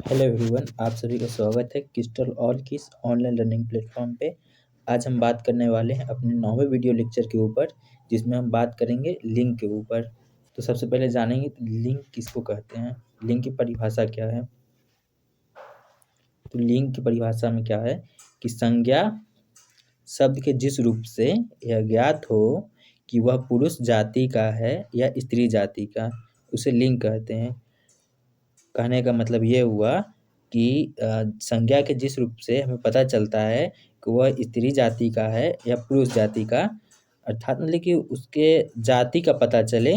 Hello everyone, आप सभी का स्वागत है क्रिस्टल ऑल की इस ऑनलाइन लर्निंग प्लेटफॉर्म पे। आज हम बात करने वाले हैं अपने 9वें वीडियो लेक्चर के ऊपर, जिसमें हम बात करेंगे लिंक के ऊपर। तो सबसे पहले जानेंगे लिंक किसको कहते हैं, लिंक की परिभाषा क्या है। तो लिंक की परिभाषा में क्या है कि संज्ञा शब्द के जिस रूप से यह ज्ञात हो कि वह पुरुष जाति का है या स्त्री जाति का, उसे लिंक कहते हैं। कहने का मतलब ये हुआ कि संज्ञा के जिस रूप से हमें पता चलता है कि वह स्त्री जाति का है या पुरुष जाति का, अर्थात मतलब कि उसके जाति का पता चले,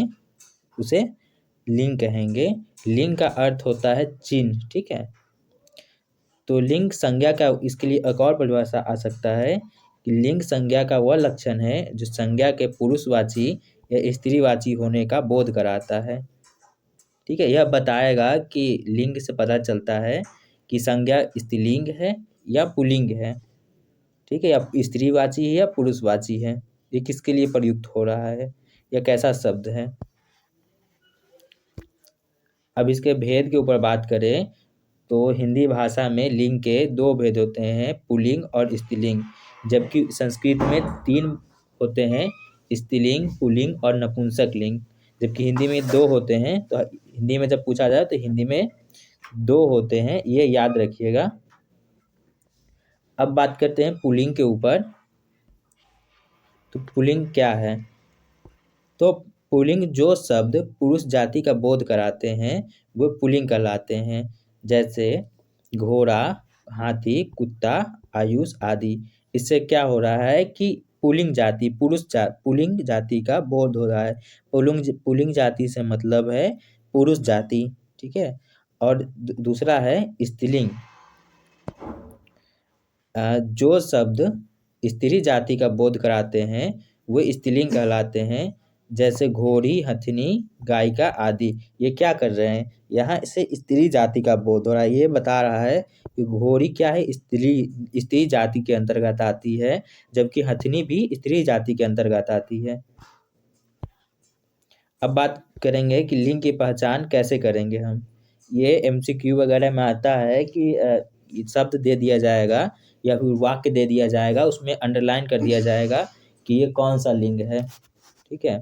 उसे लिंग कहेंगे। लिंग का अर्थ होता है चिन्ह, ठीक है। तो लिंग संज्ञा का इसके लिए एक और परिभाषा आ सकता है कि लिंग संज्ञा का वह लक्षण है जो संज्ञा के पुरुषवाची या स्त्रीवाची होने का बोध कराता है। ठीक है, यह बताएगा कि लिंग से पता चलता है कि संज्ञा स्त्रीलिंग है या पुल्लिंग है, ठीक है, या स्त्रीवाची है या पुरुषवाची है, ये किसके लिए प्रयुक्त हो रहा है, या कैसा शब्द है। अब इसके भेद के ऊपर बात करें तो हिंदी भाषा में लिंग के दो भेद होते हैं, पुल्लिंग और स्त्रीलिंग, जबकि संस्कृत में 3 होते हैं, स्त्रीलिंग, पुल्लिंग और नपुंसक लिंग। जबकि हिंदी में 2 होते हैं। तो हिंदी में जब पूछा जाए तो हिंदी में 2 होते हैं, ये याद रखिएगा। अब बात करते हैं पुल्लिंग के ऊपर। तो पुल्लिंग क्या है? तो पुल्लिंग जो शब्द पुरुष जाति का बोध कराते हैं वो पुल्लिंग कहलाते हैं। जैसे घोड़ा, हाथी, कुत्ता, आयुष आदि। इससे क्या हो रहा है कि पुल्लिंग जाति पुल्लिंग जाति का बोध हो रहा है। पुल्लिंग जाति से मतलब है पुरुष जाति, ठीक है। और दूसरा है स्त्रीलिंग। जो शब्द स्त्री जाति का बोध कराते हैं वो स्त्रीलिंग कहलाते हैं। जैसे घोड़ी, हथनी, गायिका आदि। ये क्या कर रहे हैं, यहाँ से स्त्री जाति का बोध हो रहा है। ये बता रहा है कि घोड़ी क्या है, स्त्री जाति के अंतर्गत आती है, जबकि हथनी भी स्त्री जाति के अंतर्गत आती है। अब बात करेंगे कि लिंग की पहचान कैसे करेंगे हम। ये MCQ वगैरह में आता है कि शब्द दे दिया जाएगा या फिर वाक्य दे दिया जाएगा, उसमें अंडरलाइन कर दिया जाएगा कि ये कौन सा लिंग है, ठीक है।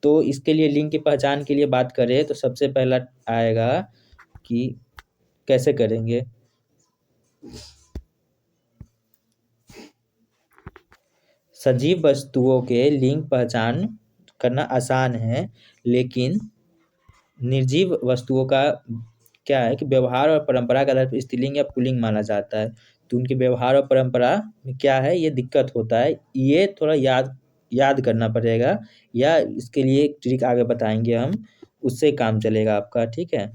तो इसके लिए लिंग की पहचान के लिए बात करें तो सबसे पहला आएगा कि कैसे करेंगे। सजीव वस्तुओं के लिंग पहचान करना आसान है, लेकिन निर्जीव वस्तुओं का क्या है कि व्यवहार और परंपरा के आधार पर स्त्रीलिंग या पुल्लिंग माना जाता है। तो उनके व्यवहार और परंपरा में क्या है, ये दिक्कत होता है। ये थोड़ा याद करना पड़ेगा, या इसके लिए एक ट्रिक आगे बताएंगे हम, उससे काम चलेगा आपका, ठीक है।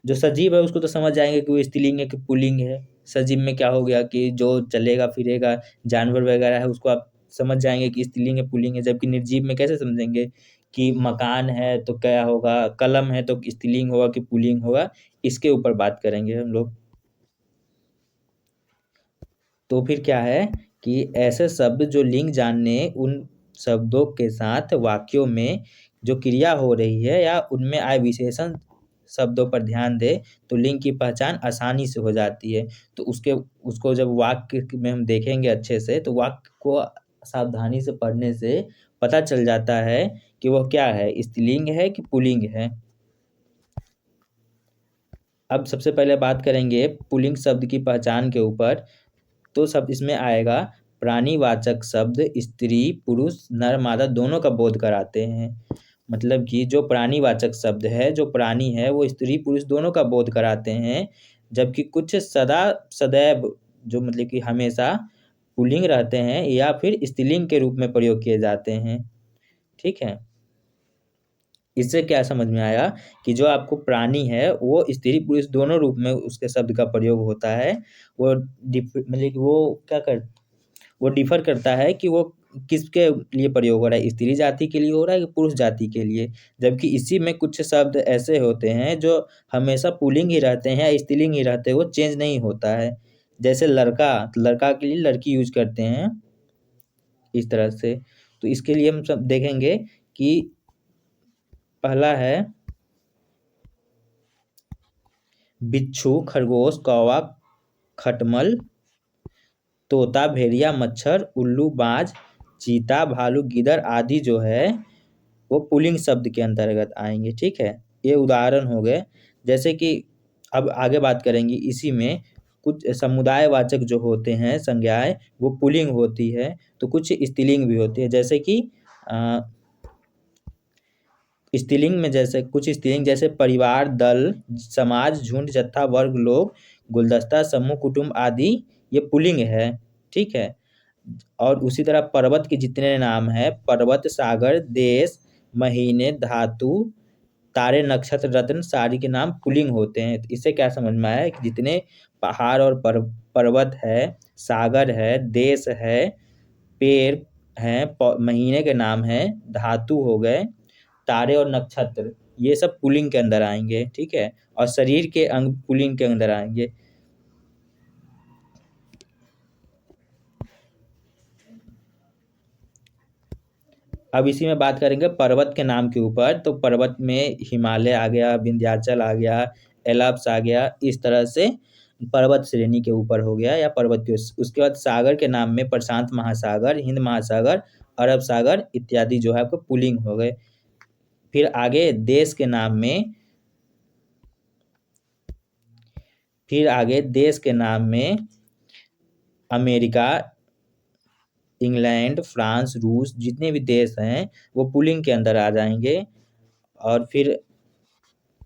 जो सजीव है उसको तो समझ जाएंगे कि वो स्त्रीलिंग है कि पुल्लिंग है। सजीव में क्या हो गया कि जो चलेगा फिरेगा, जानवर वगैरह है, उसको आप समझ जाएंगे कि स्त्रीलिंग है पुल्लिंग है। जबकि निर्जीव में कैसे समझेंगे कि मकान है तो क्या होगा, कलम है तो स्त्रीलिंग होगा कि पुल्लिंग होगा, इसके ऊपर बात करेंगे हम लोग। तो फिर क्या है कि ऐसे शब्द जो लिंग जानने उन शब्दों के साथ वाक्यों में जो क्रिया हो रही है या उनमें आए विशेषण शब्दों पर ध्यान दे तो लिंग की पहचान आसानी से हो जाती है। तो उसको जब वाक्य में हम देखेंगे अच्छे से, तो वाक्य को सावधानी से पढ़ने से पता चल जाता है कि वह क्या है, स्त्रीलिंग है कि पुल्लिंग है। अब सबसे पहले बात करेंगे पुल्लिंग शब्द की पहचान के ऊपर। तो सब इसमें आएगा प्राणीवाचक शब्द स्त्री, पुरुष, नर, मादा दोनों का बोध कराते हैं। मतलब कि जो प्राणीवाचक शब्द है, जो प्राणी है, वो स्त्री पुरुष दोनों का बोध कराते हैं। जबकि कुछ सदैव जो मतलब कि हमेशा पुल्लिंग रहते हैं या फिर स्त्रीलिंग के रूप में प्रयोग किए जाते हैं, ठीक है। इससे क्या समझ में आया कि जो आपको प्राणी है वो स्त्री पुरुष दोनों रूप में उसके शब्द का प्रयोग होता है। वो मतलब कि वो डिफर करता है कि वो किसके लिए प्रयोग हो रहा है, स्त्री जाति के लिए हो रहा है कि पुरुष जाति के लिए। जबकि इसी में कुछ शब्द ऐसे होते हैं जो हमेशा पुल्लिंग ही रहते हैं या स्त्रीलिंग ही रहते हैं, वो चेंज नहीं होता है। जैसे लड़का, तो लड़का के लिए लड़की यूज करते हैं, इस तरह से। तो इसके लिए हम सब देखेंगे कि पहला है बिच्छू, खरगोश, कौवा, खटमल, तोता, भेड़िया, मच्छर, उल्लू, बाज, चीता, भालू, गीदड़ आदि जो है वो पुल्लिंग शब्द के अंतर्गत आएंगे। ठीक है, ये उदाहरण हो गए। जैसे कि अब आगे बात करेंगे इसी में कुछ समुदायवाचक जो होते हैं संज्ञाएं वो पुल्लिंग होती है, तो कुछ स्त्रीलिंग भी होती है। जैसे कि अ, स्त्रीलिंग में जैसे कुछ स्त्रीलिंग जैसे परिवार, दल, समाज, झुंड, जत्था, वर्ग, लोग, गुलदस्ता, समूह, कुटुंब आदि ये पुल्लिंग है। ठीक है, और उसी तरह पर्वत के जितने नाम हैं पर्वत, सागर, देश, महीने, धातु, तारे, नक्षत्र, रत्न सारी के नाम पुल्लिंग होते हैं। तो इससे क्या समझ में आया कि जितने पहाड़ और पर्वत है, सागर है, देश है, पेड़ हैं, महीने के नाम हैं, धातु हो गए, तारे और नक्षत्र, ये सब पुल्लिंग के अंदर आएंगे। ठीक है, और शरीर के अंग पुल्लिंग के अंदर आएंगे। अब इसी में बात करेंगे पर्वत के नाम के ऊपर। तो पर्वत में हिमालय आ गया, विंध्याचल आ गया, एल्प्स आ गया, इस तरह से पर्वत श्रेणी के ऊपर हो गया या पर्वत के। उसके बाद सागर के नाम में प्रशांत महासागर, हिंद महासागर, अरब सागर इत्यादि जो है आपको पुल्लिंग हो गए। फिर आगे देश के नाम में अमेरिका, इंग्लैंड, फ्रांस, रूस जितने भी देश हैं वो पुल्लिंग के अंदर आ जाएंगे। और फिर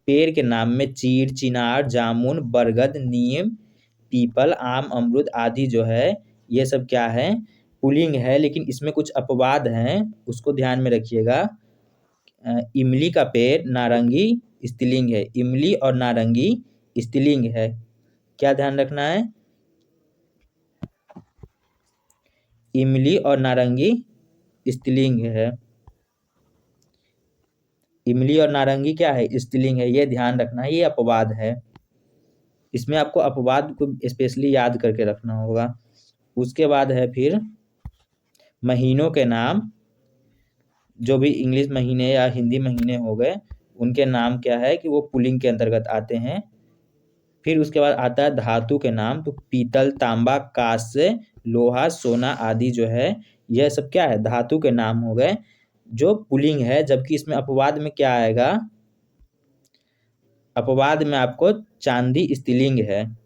पेड़ के नाम में चीड़, चिनार, जामुन, बरगद, नीम, पीपल, आम, अमरूद आदि जो है ये सब क्या है, पुल्लिंग है। लेकिन इसमें कुछ अपवाद हैं, उसको ध्यान में रखिएगा। इमली का पेड़, नारंगी स्त्रीलिंग है। इमली और नारंगी स्त्रीलिंग है, क्या ध्यान रखना है? इमली और नारंगी स्त्रीलिंग है। इमली और नारंगी क्या है, स्त्रीलिंग है, ये ध्यान रखना है, ये अपवाद है। इसमें आपको अपवाद को स्पेशली याद करके रखना होगा। उसके बाद है फिर महीनों के नाम, जो भी इंग्लिश महीने या हिंदी महीने हो गए उनके नाम क्या है कि वो पुल्लिंग के अंतर्गत आते हैं। फिर उसके बाद आता है धातु के नाम। तो पीतल, तांबा, कांस्य, लोहा, सोना आदि जो है यह सब क्या है, धातु के नाम हो गए जो पुल्लिंग है। जबकि इसमें अपवाद में क्या आएगा, अपवाद में आपको चांदी स्त्रीलिंग है।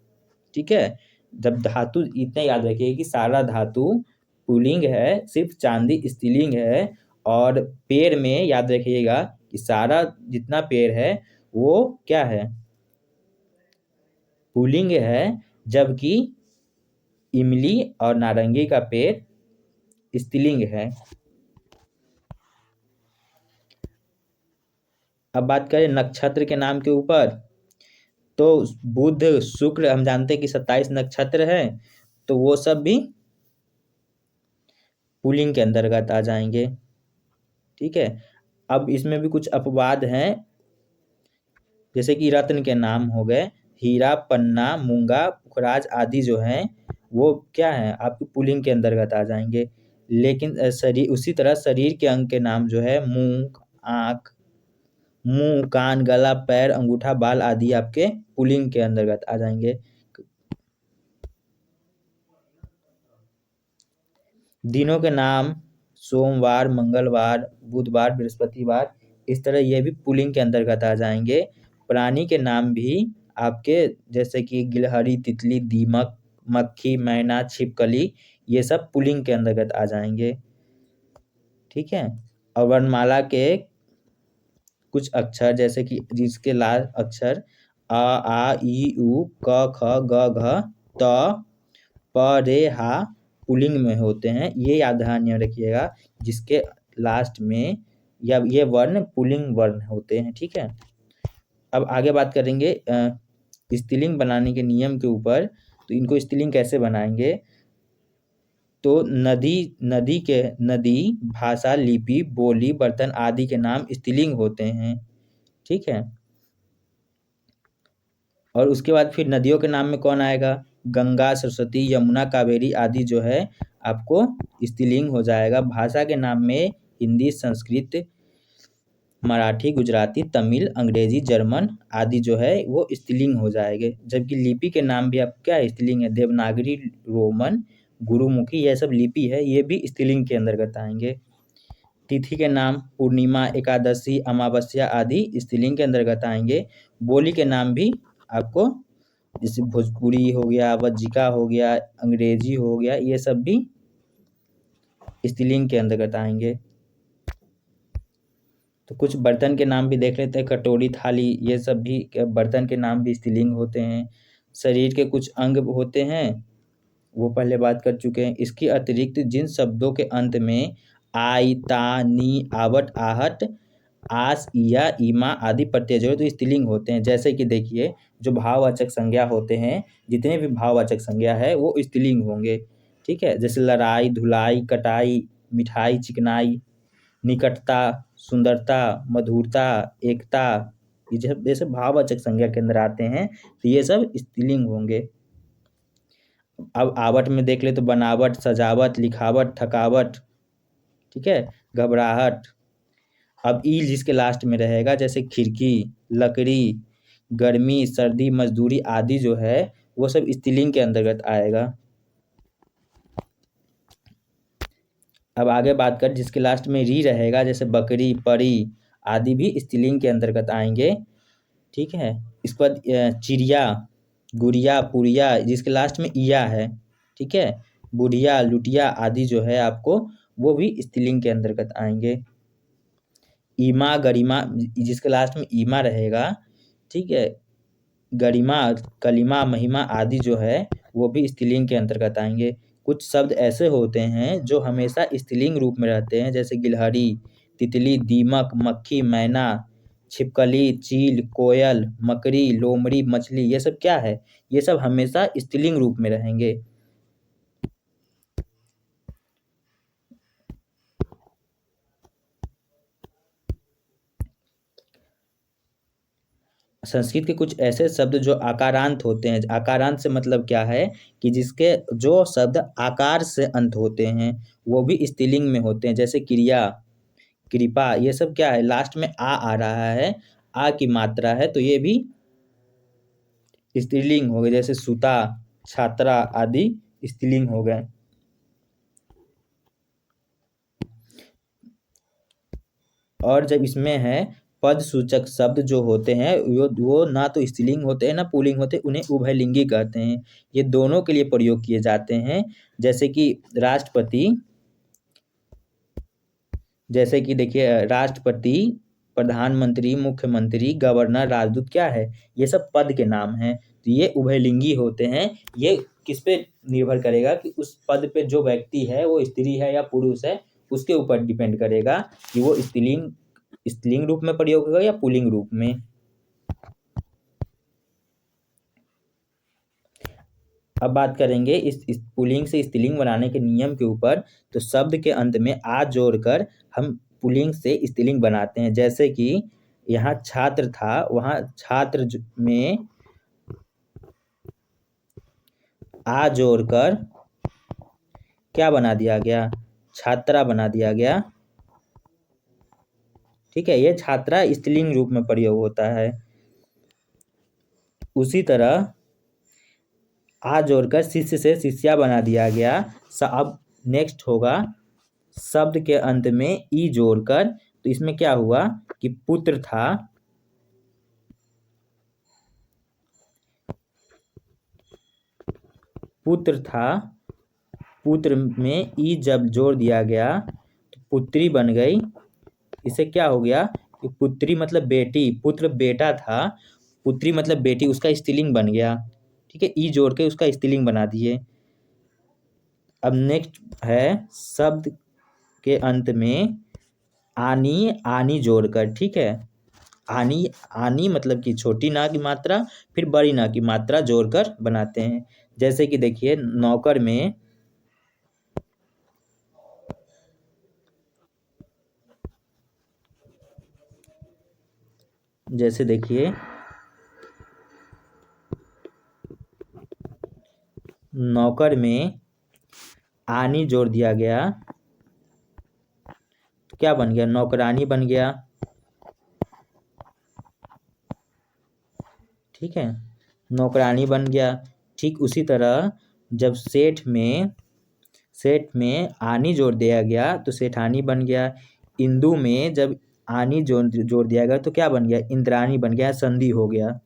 ठीक है, जब धातु इतना याद रखिए कि सारा धातु पुल्लिंग है, सिर्फ चांदी स्त्रीलिंग है। और पेड़ में याद रखिएगा कि सारा जितना पेड़ है वो क्या है, पुल्लिंग है। जबकि इमली और नारंगी का पेड़ स्त्रीलिंग है। अब बात करें नक्षत्र के नाम के ऊपर। तो बुध, शुक्र हम जानते हैं कि 27 नक्षत्र हैं, तो वो सब भी पुल्लिंग के अंतर्गत आ जाएंगे। ठीक है, अब इसमें भी कुछ अपवाद हैं। जैसे कि रत्न के नाम हो गए, हीरा, पन्ना, मूंगा, पुखराज आदि जो हैं वो क्या है आपके पुल्लिंग के अंतर्गत आ जाएंगे। लेकिन शरीर, उसी तरह शरीर के अंग के नाम जो है मुंह, आँख, मुंह, कान, गला, पैर, अंगूठा, बाल आदि आपके पुल्लिंग के अंतर्गत आ जाएंगे। दिनों के नाम सोमवार, मंगलवार, बुधवार, बृहस्पतिवार, इस तरह ये भी पुल्लिंग के अंतर्गत आ जाएंगे। प्राणी के नाम भी आपके जैसे कि गिलहरी, तितली, दीमक, मक्खी, मैना, छिपकली, ये सब पुल्लिंग के अंतर्गत आ जाएंगे। ठीक है, और वर्णमाला के कुछ अक्षर जैसे कि जिसके लास्ट अक्षर अ, आ, ई, उ, क, ख, ग, घ, त, प, रे, हा पुल्लिंग में होते हैं। ये याद ध्यान में रखिएगा, जिसके लास्ट में या ये वर्ण पुल्लिंग वर्ण होते हैं। ठीक है, अब आगे बात करेंगे स्त्रीलिंग बनाने के नियम के ऊपर। तो इनको स्त्रीलिंग कैसे बनाएंगे, तो नदी, भाषा, लिपि, बोली, बर्तन आदि के नाम स्त्रीलिंग होते हैं। ठीक है, और उसके बाद फिर नदियों के नाम में कौन आएगा, गंगा, सरस्वती, यमुना, कावेरी आदि जो है आपको स्त्रीलिंग हो जाएगा। भाषा के नाम में हिंदी, संस्कृत, मराठी, गुजराती, तमिल, अंग्रेजी, जर्मन आदि जो है वो स्त्रीलिंग हो जाएंगे। जबकि लिपि के नाम भी आप क्या स्त्रीलिंग है, देवनागरी, रोमन, गुरुमुखी, यह सब लिपि है, ये भी स्त्रीलिंग के अंतर्गत आएंगे। तिथि के नाम पूर्णिमा, एकादशी, अमावस्या आदि स्त्रीलिंग के अंतर्गत आएंगे। बोली के नाम भी आपको जैसे भोजपुरी हो गया, वज्जिका हो गया, अंग्रेजी हो गया, ये सब भी स्त्रीलिंग के अंतर्गत आएंगे। तो कुछ बर्तन के नाम भी देख लेते हैं, कटोरी, थाली, ये सब भी बर्तन के नाम भी स्त्रीलिंग होते हैं। शरीर के कुछ अंग होते हैं, वो पहले बात कर चुके हैं। इसके अतिरिक्त जिन शब्दों के अंत में आई, ता, नी, आवट, आहट, आस, या, ईमा आदि प्रत्यय जो है तो स्त्रीलिंग होते हैं। जैसे कि देखिए, जो भाववाचक संज्ञा होते हैं, जितने भी भाववाचक संज्ञा है वो स्त्रीलिंग होंगे। ठीक है, जैसे लड़ाई, धुलाई, कटाई, मिठाई, चिकनाई, निकटता, सुंदरता, मधुरता, एकता, ये सब भाववाचक संज्ञा के अंदर आते हैं, तो ये सब स्त्रीलिंग होंगे। अब आवट में देख ले तो बनावट, सजावट, लिखावट, थकावट, ठीक है, घबराहट। अब ई जिसके लास्ट में रहेगा, जैसे खिड़की, लकड़ी, गर्मी, सर्दी, मजदूरी आदि जो है वो सब स्त्रीलिंग के अंतर्गत आएगा। अब आगे बात कर जिसके लास्ट में री रहेगा, जैसे बकरी, परी आदि भी स्त्रीलिंग के अंतर्गत आएंगे। ठीक है, इसके बाद चिड़िया, गुड़िया, पुड़िया, जिसके लास्ट में इया है। ठीक है, बुढ़िया, लुटिया आदि जो है आपको वो भी स्त्रीलिंग के अंतर्गत आएंगे। ईमा, गरिमा, जिसके लास्ट में ईमा रहेगा। ठीक है, गरिमा, कलिमा, महिमा आदि जो है वो भी स्त्रीलिंग के अंतर्गत आएंगे। कुछ शब्द ऐसे होते हैं जो हमेशा स्त्रीलिंग रूप में रहते हैं, जैसे गिलहरी, तितली, दीमक, मक्खी, मैना, छिपकली, चील, कोयल, मकड़ी, लोमड़ी, मछली, ये सब क्या है, ये सब हमेशा स्त्रीलिंग रूप में रहेंगे। संस्कृत के कुछ ऐसे शब्द जो आकारांत होते हैं, आकारांत से मतलब क्या है कि जिसके जो शब्द आकार से अंत होते हैं वो भी स्त्रीलिंग में होते हैं, जैसे क्रिया, कृपा, ये सब क्या है, लास्ट में आ रहा है, आ की मात्रा है, तो ये भी स्त्रीलिंग हो गए। जैसे सुता, छात्रा आदि स्त्रीलिंग हो गए। और जब इसमें है पद सूचक शब्द जो होते हैं वो ना तो स्त्रीलिंग होते हैं ना पुल्लिंग होते हैं, उन्हें उभयलिंगी कहते हैं। ये दोनों के लिए प्रयोग किए जाते हैं। जैसे कि राष्ट्रपति, जैसे कि देखिए राष्ट्रपति, प्रधानमंत्री, मुख्यमंत्री, गवर्नर, राजदूत क्या है, ये सब पद के नाम हैं, तो ये उभयलिंगी होते हैं। ये किस पे निर्भर करेगा कि उस पद पे जो व्यक्ति है वो स्त्री है या पुरुष है, उसके ऊपर डिपेंड करेगा कि वो स्त्रीलिंग स्त्रीलिंग रूप में प्रयोग होगा या पुल्लिंग रूप में। अब बात करेंगे इस पुल्लिंग से स्त्रीलिंग बनाने के नियम के ऊपर। तो शब्द के अंत में आ जोड़कर हम पुल्लिंग से स्त्रीलिंग बनाते हैं। जैसे कि यहाँ छात्र था, वहाँ छात्र में आ जोड़कर क्या बना दिया गया, छात्रा बना दिया गया। ठीक है, ये छात्रा स्त्रीलिंग रूप में प्रयोग होता है। उसी तरह आ जोड़कर शिष्य से शिष्या बना दिया गया। अब नेक्स्ट होगा शब्द के अंत में ई जोड़कर, तो इसमें क्या हुआ कि पुत्र था, पुत्र था, पुत्र में ई जब जोड़ दिया गया तो पुत्री बन गई। इसे क्या हो गया कि पुत्री मतलब बेटी, पुत्र बेटा था, पुत्री मतलब बेटी, उसका स्त्रीलिंग बन गया। ठीक है, ई जोड़ के उसका स्त्रीलिंग बना दिए। अब नेक्स्ट है शब्द के अंत में आनी, आनी जोड़कर। ठीक है, आनी, आनी मतलब कि छोटी ना की मात्रा फिर बड़ी ना की मात्रा जोड़कर बनाते हैं। जैसे कि देखिए नौकर में जैसे देखिए नौकर में आनी जोड़ दिया गया तो क्या बन गया, नौकरानी बन गया। ठीक है, नौकरानी बन गया। ठीक उसी तरह जब सेठ में आनी जोड़ दिया गया तो सेठानी बन गया। इंदु में जब आनी जोड़ दिया गया तो क्या बन गया, इंद्राणी बन गया, संधि हो गया।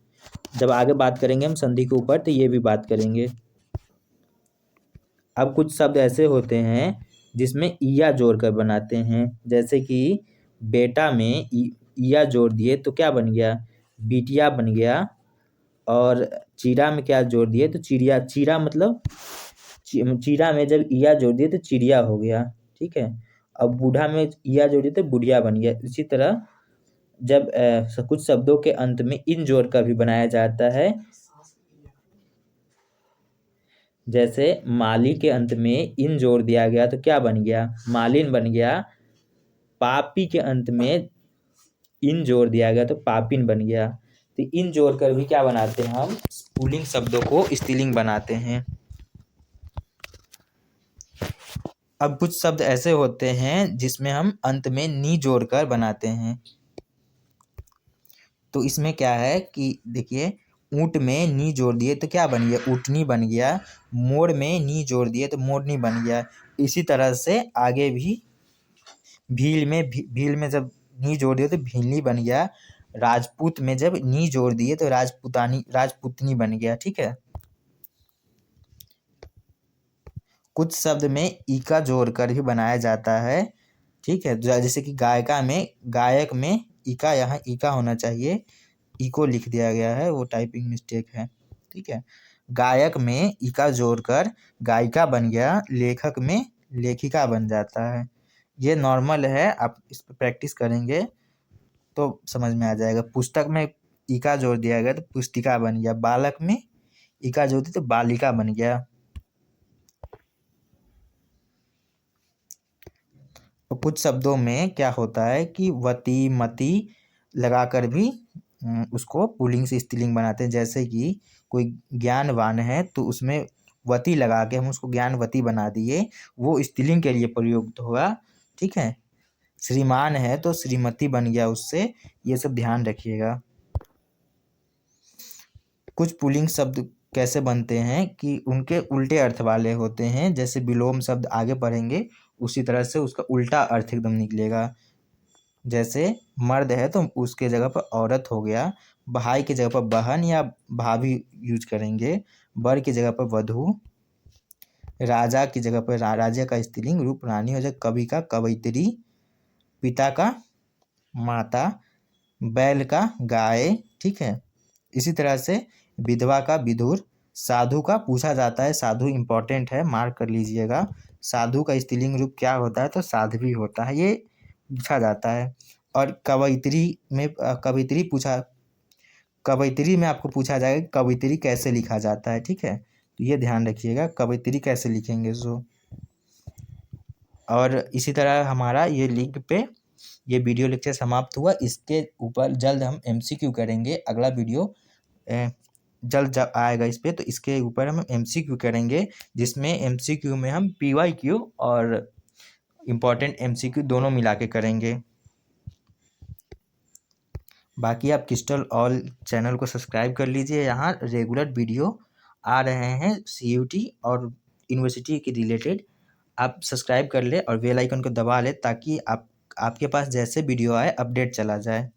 जब आगे बात करेंगे हम संधि के ऊपर तो ये भी बात करेंगे। अब कुछ शब्द ऐसे होते हैं जिसमें ईया जोड़कर बनाते हैं, जैसे कि बेटा में ईया जोड़ दिए तो क्या बन गया, बिटिया बन गया। और चीरा में क्या जोड़ दिए तो चिड़िया, चीरा मतलब चीरा में जब ईया जोड़ दिए तो चिड़िया हो गया। ठीक है, अब बूढ़ा में ईया जोड़ दिए तो बुढ़िया बन गया। इसी तरह जब कुछ शब्दों के अंत में इन जोड़ कर भी बनाया जाता है, जैसे माली के अंत में इन जोड़ दिया गया तो क्या बन गया, मालिन बन गया। पापी के अंत में इन जोड़ दिया गया तो पापिन बन गया। तो इन जोड़कर भी क्या बनाते हैं हम, पुल्लिंग शब्दों को स्त्रीलिंग बनाते हैं। अब कुछ शब्द ऐसे होते हैं जिसमें हम अंत में नी जोड़कर बनाते हैं। तो इसमें क्या है कि देखिए, ऊंट में नी जोड़ दिए तो क्या बन गया, ऊँटनी बन गया। मोर में नी जोड़ दिए तो मोरनी बन गया। इसी तरह से आगे भी भील में जब नी जोड़ दिए तो भीलनी बन गया। राजपूत में जब नी जोड़ दिए तो राजपुतनी बन गया। ठीक है, कुछ शब्द में ईका जोड़कर भी बनाया जाता है। ठीक है, जैसे कि गायक में ईका, यहाँ ईका होना चाहिए, इको लिख दिया गया है, वो टाइपिंग मिस्टेक है। ठीक है, गायक में ईका जोड़कर गायिका बन गया, लेखक में लेखिका बन जाता है। ये नॉर्मल है, आप इस पर प्रैक्टिस करेंगे तो समझ में आ जाएगा। पुस्तक में ईका जोड़ दिया गया तो पुस्तिका बन गया। बालक में ईका जोड़ दी तो बालिका बन गया। तो कुछ शब्दों में क्या होता है कि वती मति लगाकर भी उसको पुल्लिंग से स्त्रीलिंग बनाते हैं। जैसे कि कोई ज्ञानवान है तो उसमें वती लगा के हम उसको ज्ञानवती बना दिए, वो स्त्रीलिंग के लिए प्रयुक्त होगा। ठीक है, श्रीमान है तो श्रीमती बन गया उससे, ये सब ध्यान रखिएगा। कुछ पुल्लिंग शब्द कैसे बनते हैं कि उनके उल्टे अर्थ वाले होते हैं। जैसे विलोम शब्द आगे पढ़ेंगे उसी तरह से उसका उल्टा अर्थ एकदम निकलेगा। जैसे मर्द है तो उसके जगह पर औरत हो गया। भाई की जगह पर बहन या भाभी यूज करेंगे। वर की जगह पर वधू। राजा की जगह पर राजा का स्त्रीलिंग रूप रानी हो जाए। कवि का कवयित्री। पिता का माता। बैल का गाय। ठीक है, इसी तरह से विधवा का विधुर। साधु का पूछा जाता है, साधु इंपॉर्टेंट है, मार्क कर लीजिएगा। साधु का स्त्रीलिंग रूप क्या होता है तो साध्वी होता है, ये पूछा जाता है। और कवयित्री में आपको पूछा जाएगा कि कवयित्री कैसे लिखा जाता है। ठीक है, तो ये ध्यान रखिएगा कवयित्री कैसे लिखेंगे सो। और इसी तरह हमारा ये लिंक पे ये वीडियो लेक्चर समाप्त हुआ। इसके ऊपर जल्द हम MCQ करेंगे। अगला वीडियो जल्द आएगा इस पे, तो इसके ऊपर हम MCQ करेंगे, जिसमें MCQ में हम PYQ और इम्पॉर्टेंट MCQ दोनों मिला के करेंगे। बाकी आप क्रिस्टल ऑल चैनल को सब्सक्राइब कर लीजिए, यहाँ रेगुलर वीडियो आ रहे हैं CUT और यूनिवर्सिटी के रिलेटेड। आप सब्सक्राइब कर ले और बेल आइकन को दबा ले ताकि आपके पास जैसे वीडियो आए अपडेट चला जाए।